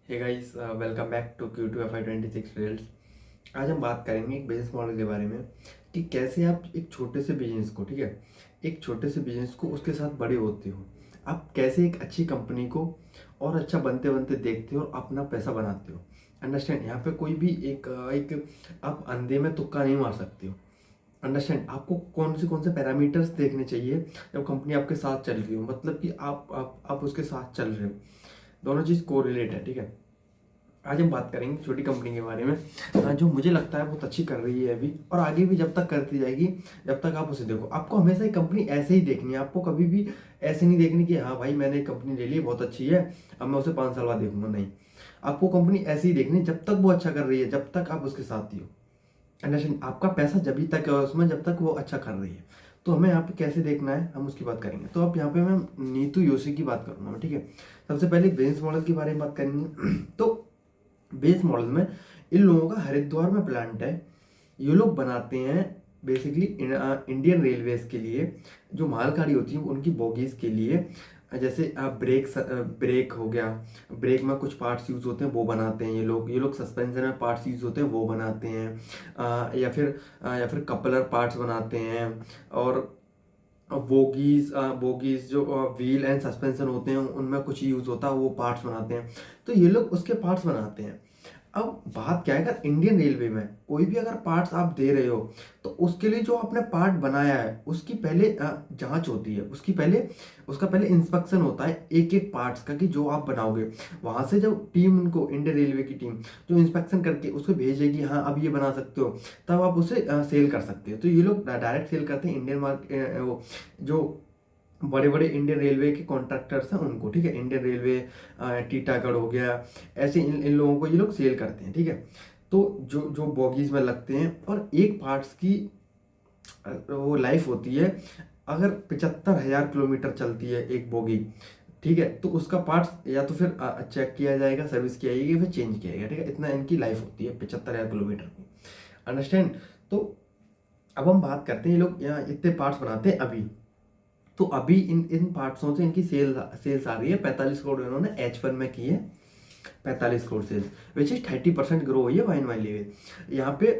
Hey guys, welcome back to Q2 FY 26 results. आज हम बात करेंगे एक बिजनेस मॉडल के बारे में कि कैसे आप एक छोटे से बिजनेस को, ठीक है, एक छोटे से बिजनेस को उसके साथ बड़े होते हो। आप कैसे एक अच्छी कंपनी को और अच्छा बनते बनते देखते हो और अपना पैसा बनाते हो। अंडरस्टैंड? यहाँ पे कोई भी एक आप अंधे में तुक्का नहीं मार सकते हो। अंडरस्टैंड? आपको कौन से पैरामीटर्स देखने चाहिए जब कंपनी आपके साथ चल रही हो, मतलब कि आप उसके साथ चल रहे हो। दोनों चीज़ कोरिलेट है, ठीक है। आज हम बात करेंगे छोटी कंपनी के बारे में, जो मुझे लगता है बहुत अच्छी कर रही है अभी और आगे भी जब तक करती जाएगी। जब तक आप उसे देखो, आपको हमेशा एक कंपनी ऐसे ही देखनी है। आपको कभी भी ऐसे नहीं देखनी कि हाँ भाई मैंने एक कंपनी ले ली बहुत अच्छी है, अब मैं उसे 5 साल बाद देखूंगा। नहीं, आपको कंपनी ऐसे ही देखनी है जब तक वो अच्छा कर रही है, जब तक आप उसके साथ ही हो। अंडरस्टैंड? आपका पैसा जब तक है उसमें जब तक वो अच्छा कर रही है। तो हमें यहाँ पे कैसे देखना है, हम उसकी बात करेंगे। तो अब यहाँ पे मैं नीतू योशी की बात करूंगा मैं, ठीक है। सबसे पहले बिजनेस मॉडल के बारे में बात करेंगे। तो बेस मॉडल में इन लोगों का हरिद्वार में प्लांट है। ये लोग बनाते हैं बेसिकली इंडियन रेलवेज के लिए, जो मालगाड़ी होती है उनकी बोगीज के लिए। जैसे ब्रेक हो गया, ब्रेक में कुछ पार्ट्स यूज होते हैं वो बनाते हैं ये लोग सस्पेंशन में पार्ट्स यूज होते हैं वो बनाते हैं। या फिर कपलर पार्ट्स बनाते हैं। और बोगीज जो व्हील एंड सस्पेंशन होते हैं उनमें कुछ यूज होता है, वो पार्ट्स बनाते हैं। तो ये लोग उसके पार्ट्स बनाते हैं। अब बात क्या है, अगर इंडियन रेलवे में कोई भी अगर पार्ट्स आप दे रहे हो तो उसके लिए जो आपने पार्ट बनाया है उसकी पहले जांच होती है। उसका पहले इंस्पेक्शन होता है एक एक पार्ट्स का, कि जो आप बनाओगे। वहां से जब टीम उनको, इंडियन रेलवे की टीम जो इंस्पेक्शन करके उसको भेजेगी, हाँ अब ये बना सकते हो, तब आप उसे सेल कर सकते हो। तो ये लोग डायरेक्ट सेल करते हैं इंडियन मार्केट, वो जो बड़े बड़े इंडियन रेलवे के कॉन्ट्रैक्टर्स हैं उनको, ठीक है। इंडियन रेलवे, टीटागढ़ हो गया, ऐसे इन लोगों को ये लोग सेल करते हैं, ठीक है। तो जो जो बॉगीज में लगते हैं, और एक पार्ट्स की वो लाइफ होती है। अगर 75,000 किलोमीटर चलती है एक बोगी, ठीक है, तो उसका पार्ट्स या तो फिर चेक किया जाएगा, सर्विस किया जाएगी, फिर चेंज किया जाएगा, ठीक है। इतना इनकी लाइफ होती है 75,000 किलोमीटर की। अंडरस्टैंड? तो अब हम बात करते हैं, ये लोग यहाँ इतने पार्ट्स बनाते हैं अभी। तो अभी इन इन पार्ट्सों से इनकी सेल्स आ रही है 45 करोड़, इन्होंने H1 में की है। 45 crore sales, which is 30% grow हुई है वाइन वाइन लेवल। यहाँ पे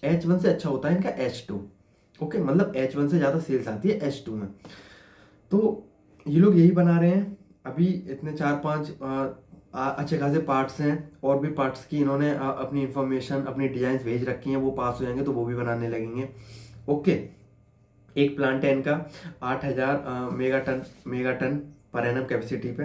H1 से अच्छा होता है इनका H2। ओके, मतलब H1 से ज़्यादा सेल्स आती है H2 में। तो ये लोग यही बना रहे हैं अभी। इतने 4-5 अच्छे खासे पार्ट्स हैं। और भी पार्ट्स की इन्होंने अपनी इंफॉर्मेशन, अपनी डिजाइन भेज रखी हैं, वो पास हो जाएंगे तो वो भी बनाने लगेंगे। ओके, एक प्लांट है इनका 8,000 mega ton per annum capacity पे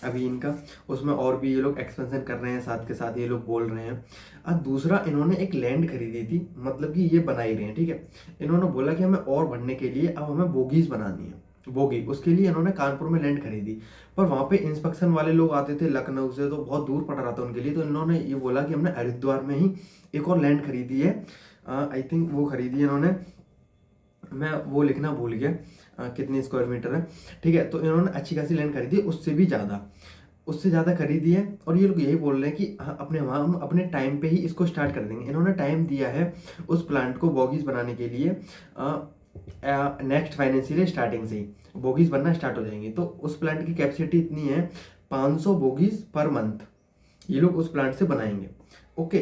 अभी इनका। उसमें और भी ये लोग एक्सपेंशन कर रहे हैं, साथ के साथ ये लोग बोल रहे हैं। अब दूसरा, इन्होंने एक लैंड खरीदी थी, मतलब कि ये बना ही रहे हैं, ठीक है। इन्होंने बोला कि हमें और बढ़ने के लिए अब हमें बोगीज बनानी है। बोगी, उसके लिए इन्होंने कानपुर में लैंड खरीदी। पर वहाँ पे इंस्पेक्शन वाले लोग आते थे लखनऊ से, तो बहुत दूर पड़ रहा था उनके लिए। तो इन्होंने ये बोला कि हमने हरिद्वार में ही एक और लैंड खरीदी है। आई थिंक वो खरीदी है इन्होंने, मैं वो लिखना भूल गया कितनी स्क्वायर मीटर है, ठीक है। तो इन्होंने अच्छी खासी लैंड खरीदी है, उससे ज़्यादा खरीदी है। और ये लोग यही बोल रहे हैं कि हाँ, हम अपने टाइम पे ही इसको स्टार्ट कर देंगे। इन्होंने टाइम दिया है उस प्लांट को बॉगीज बनाने के लिए। नेक्स्ट फाइनेंशियल स्टार्टिंग से ही बोगीज बनना स्टार्ट हो जाएंगी। तो उस प्लांट की कैपेसिटी इतनी है, 500 बोगीज पर मंथ ये लोग उस प्लांट से बनाएंगे। ओके,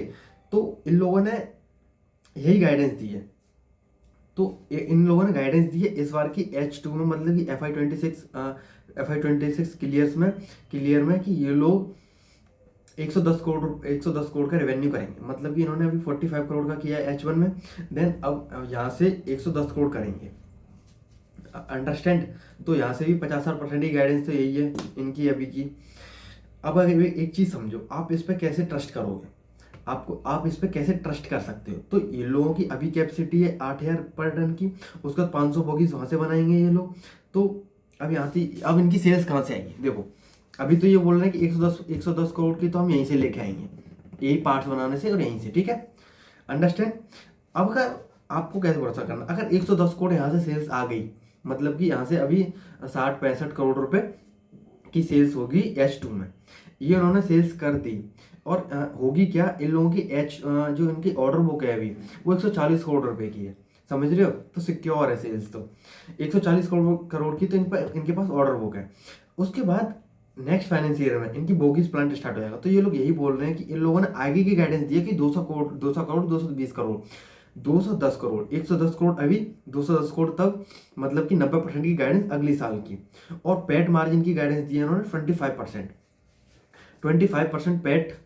तो इन लोगों ने यही गाइडेंस दी है। तो इन लोगों ने गाइडेंस दी है इस बार की H2 में, मतलब कि FY 26 क्लियर में, कि ये लोग 110 करोड़ का रेवेन्यू करेंगे। मतलब कि इन्होंने अभी 45 करोड़ का किया है H1 में, देन अब यहाँ से 110 करोड़ करेंगे। अंडरस्टैंड? तो यहाँ से भी 50% ही गाइडेंस तो यही है इनकी अभी की। अब अगर एक चीज समझो, आप इस पर कैसे ट्रस्ट करोगे, आप इस पे कैसे ट्रस्ट कर सकते हो। तो ये लोगों की अभी कैपेसिटी है 8,000 पर टन की, उसके बाद 500 बोगीज वहां से बनाएंगे ये लोग। तो अब यहाँ से, अब इनकी सेल्स कहाँ से आएगी? देखो, अभी तो ये बोल रहे हैं कि 110 करोड़ की तो हम यहीं से लेके आएंगे, यही पार्ट्स बनाने से और यहीं से, ठीक है। अंडरस्टैंड? अब अगर आपको कैसे भरोसा करना, अगर 110 करोड़ यहाँ से सेल्स आ गई, मतलब कि यहाँ से अभी 60-65 करोड़ रुपए की सेल्स होगी H2 में, ये उन्होंने सेल्स कर दी। और होगी क्या, इन लोगों की जो इनकी ऑर्डर बुक है अभी, वो 140 करोड़ रुपए की है। समझ रहे हो? तो सिक्योर है सेल्स तो 140 करोड़ की, तो इनके पास ऑर्डर बुक है। उसके बाद नेक्स्ट फाइनेंस ईयर में इनकी बोगीज प्लांट स्टार्ट हो जाएगा। तो ये लोग यही बोल रहे हैं कि इन लोगों ने आगे की गाइडेंस दी है कि 200 करोड़ 200 करोड़ 220 करोड़ 210 करोड़ 110 करोड़ अभी, 210 करोड़ तब, मतलब कि 90% की गाइडेंस अगली साल की। और पैट मार्जिन की गाइडेंस दी है उन्होंने 25%। 25% पैट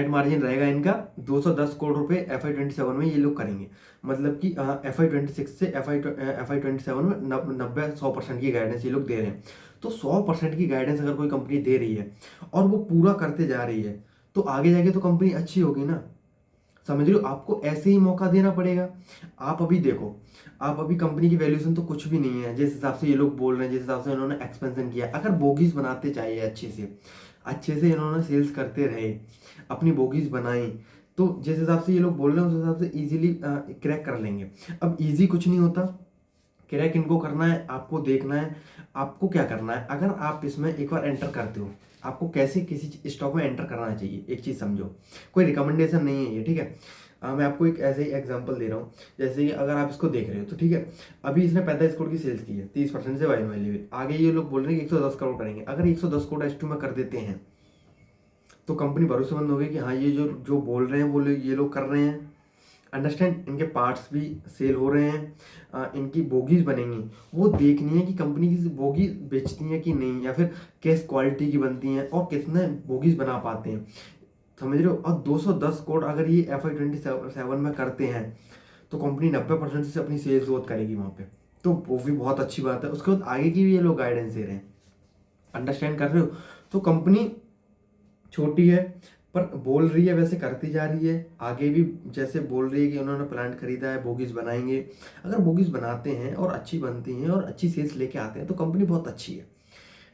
मार्जिन रहेगा इनका। 210 करोड़ रुपए FY 27 में ये लोग करेंगे, मतलब कि FY 26 से FY 27 में 90-100% की गाइडेंस ये लोग दे रहे हैं। तो 100% की गाइडेंस अगर कोई कंपनी दे रही है और वो पूरा करते जा रही है, तो आगे जाके तो कंपनी अच्छी होगी ना। समझ रहे हो, आपको ऐसे ही मौका देना पड़ेगा। आप अभी देखो, आप अभी कंपनी की वैल्यूएशन तो कुछ भी नहीं है जिस हिसाब से ये लोग बोल रहे हैं, जिस हिसाब से इन्होंने एक्सपेंशन किया। अगर बोगीज बनाते चाहिए अच्छे से इन्होंने सेल्स करते रहे, अपनी बोगीज बनाई, तो जिस हिसाब से ये लोग बोल रहे हैं उस हिसाब से इजीली क्रैक कर लेंगे। अब इजी कुछ नहीं होता, क्रैक इनको करना है, आपको देखना है। आपको क्या करना है, अगर आप इसमें एक बार एंटर करते हो, आपको कैसे किसी स्टॉक में एंटर करना चाहिए, एक चीज़ समझो। कोई रिकमेंडेशन नहीं है ये, ठीक है। मैं आपको एक ऐसे ही एग्जांपल दे रहा हूँ। जैसे कि अगर आप इसको देख रहे हो तो ठीक है, अभी इसने 45 करोड़ की सेल्स की है, 30% से वाइन वैल्यू है। आगे ये लोग बोल रहे हैं कि 110 करोड़ करेंगे। अगर 110 करोड़ H2 में कर देते हैं तो कंपनी भरोसेमंद होगी कि हाँ ये जो जो बोल रहे हैं वो ये लोग कर रहे हैं। अंडरस्टैंड, इनके पार्ट्स भी सेल हो रहे हैं, इनकी बोगीज बनेंगी। वो देखनी है कि कंपनी की बोगी बेचती है कि नहीं, या फिर किस क्वालिटी की बनती हैं और कितने बोगीज बना पाते हैं। समझ रहे हो। और 210 करोड़ अगर ये FY 27 में करते हैं तो कंपनी 90% से अपनी सेल्स ग्रोथ करेगी वहाँ पे। तो वो भी बहुत अच्छी बात है। उसके बाद आगे की भी ये लोग गाइडेंस दे रहे हैं। अंडरस्टैंड कर रहे हो। तो कंपनी छोटी है पर बोल रही है वैसे करती जा रही है। आगे भी जैसे बोल रही है कि उन्होंने प्लांट खरीदा है, बोगीज बनाएंगे। अगर बोगीज बनाते हैं और अच्छी बनती हैं और अच्छी सेल्स लेके आते हैं तो कंपनी बहुत अच्छी है,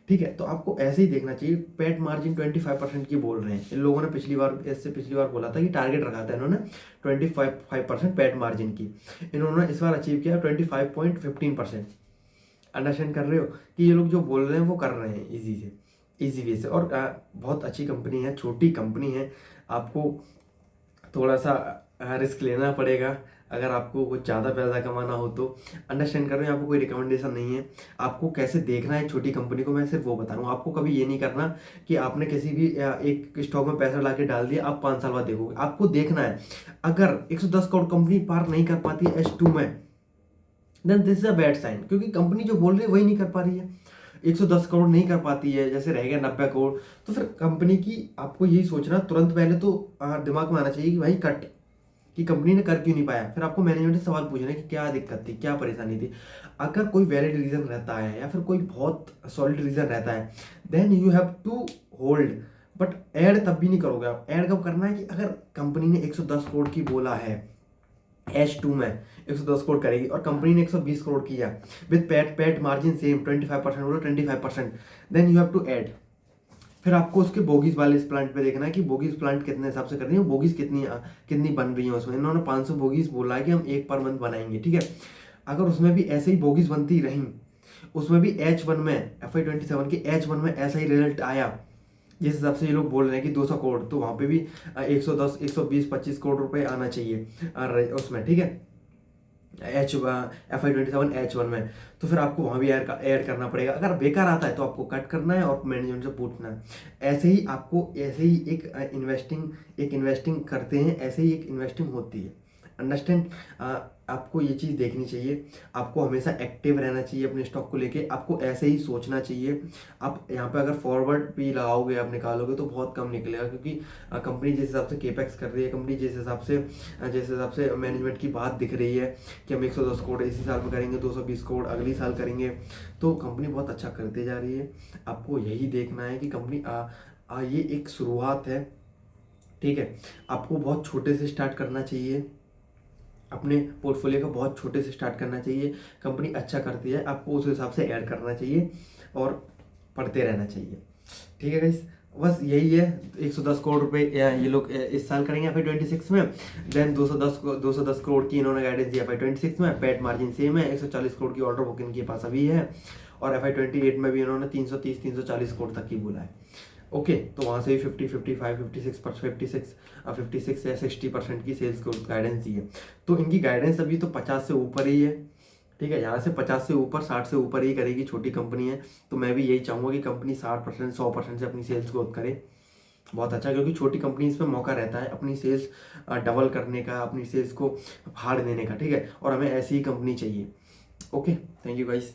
ठीक है। तो आपको ऐसे ही देखना चाहिए। पैट मार्जिन 25% की बोल रहे हैं इन लोगों ने। पिछली बार बोला था कि टारगेट रखा था इन्होंने 25% पैट मार्जिन की, इन्होंने इस बार अचीव किया 25.15%। अंडरस्टैंड कर रहे हो कि ये लोग जो बोल रहे हैं वो कर रहे हैं इजी वे से। और बहुत अच्छी कंपनी है, छोटी कंपनी है। आपको थोड़ा सा रिस्क लेना पड़ेगा अगर आपको कुछ ज़्यादा पैसा कमाना हो तो। अंडरस्टैंड कर रहे हैं, आपको कोई रिकमेंडेशन नहीं है। आपको कैसे देखना है छोटी कंपनी को, मैं सिर्फ वो बता रहा हूँ। आपको कभी ये नहीं करना कि आपने किसी भी एक स्टॉक में पैसा ला के डाल दिया, आप 5 साल बाद देखोगे। आपको देखना है अगर 110 करोड़ कंपनी पार नहीं कर पाती है H2 में, then this is a bad sign, क्योंकि कंपनी जो बोल रही है वही नहीं कर पा रही है। 110 करोड़ नहीं कर पाती है, जैसे रह गया 90 करोड़, तो फिर कंपनी की आपको यही सोचना तुरंत पहले तो दिमाग में आना चाहिए कि भाई कट, कि कंपनी ने कर क्यों नहीं पाया। फिर आपको मैनेजमेंट से सवाल पूछना है कि क्या दिक्कत थी, क्या परेशानी थी। अगर कोई वैलिड रीजन रहता है या फिर कोई बहुत सॉलिड रीजन रहता है, then you have to hold. But add तब भी नहीं करोगे आप। ऐड कब करना है कि अगर कंपनी ने 110 करोड़ की बोला है, H2 में 110 करोड़ करेगी और कंपनी ने 120 करोड़ किया विद पैट मार्जिन सेम 25% बोलो 25%, then you have to add. फिर आपको उसके बोगीज वाले इस प्लांट पे देखना है कि बोगीज प्लांट कितने हिसाब से कर रही है, बोगीज कितनी बन रही है उसमें। इन्होंने 500 बोगीज बोला है कि हम एक पर मंथ बनाएंगे, ठीक है। अगर उसमें भी ऐसे ही बोगीज बनती रहीं, उसमें भी H1 में FY 27 के H1 में ऐसा ही रिजल्ट आया जिस हिसाब से ये लोग बोल रहे हैं कि 200 करोड़, तो वहाँ पे भी 110 120 25 करोड़ रुपए आना चाहिए उसमें, ठीक है। FY 27 H1 में। तो फिर आपको वहाँ भी ऐड करना पड़ेगा। अगर बेकार आता है तो आपको कट करना है और मैनेजमेंट से पूछना है। ऐसे ही एक इन्वेस्टिंग करते हैं, ऐसे ही एक इन्वेस्टिंग होती है। अंडरस्टैंड। आपको ये चीज़ देखनी चाहिए। आपको हमेशा एक्टिव रहना चाहिए अपने स्टॉक को लेके। आपको ऐसे ही सोचना चाहिए। आप यहाँ पे अगर फॉरवर्ड भी लगाओगे, आप निकालोगे तो बहुत कम निकलेगा, क्योंकि कंपनी जिस हिसाब से केपेक्स कर रही है, कंपनी जिस हिसाब से मैनेजमेंट की बात दिख रही है कि हम 110 करोड़ इसी साल में करेंगे, 220 करोड़ अगली साल करेंगे, तो कंपनी बहुत अच्छा करते जा रही है। आपको यही देखना है कि कंपनी ये एक शुरुआत है, ठीक है। आपको बहुत छोटे से स्टार्ट करना चाहिए, अपने पोर्टफोलियो को बहुत छोटे से स्टार्ट करना चाहिए। कंपनी अच्छा करती है, आपको उस हिसाब से ऐड करना चाहिए और पढ़ते रहना चाहिए, ठीक है गाइस। बस यही है। 110 करोड़ रुपए ये लोग इस साल करेंगे FY 26 में। देन 210 करोड़ की इन्होंने गाइडेंस दी FY 26 में। पैट मार्जिन सेम है, 140 करोड़ की ऑर्डर बुक इनके पास अभी है। और FY 28 में भी इन्होंने 330-340 करोड़ तक की बोला है। ओके, तो वहाँ से भी 56 या 60% की सेल्स ग्रोथ गाइडेंस दी है। तो इनकी गाइडेंस अभी तो 50 से ऊपर ही है, ठीक है, यहाँ से 50 से ऊपर 60 से ऊपर ही करेगी, छोटी कंपनी है। तो मैं भी यही चाहूँगा कि कंपनी 60% 100% से अपनी सेल्स ग्रोथ करे। बहुत अच्छा, क्योंकि छोटी कंपनीज पे मौका रहता है अपनी सेल्स डबल करने का, अपनी सेल्स को फाड़ देने का। ठीक है, और हमें ऐसी ही कंपनी चाहिए। Okay, thank you guys.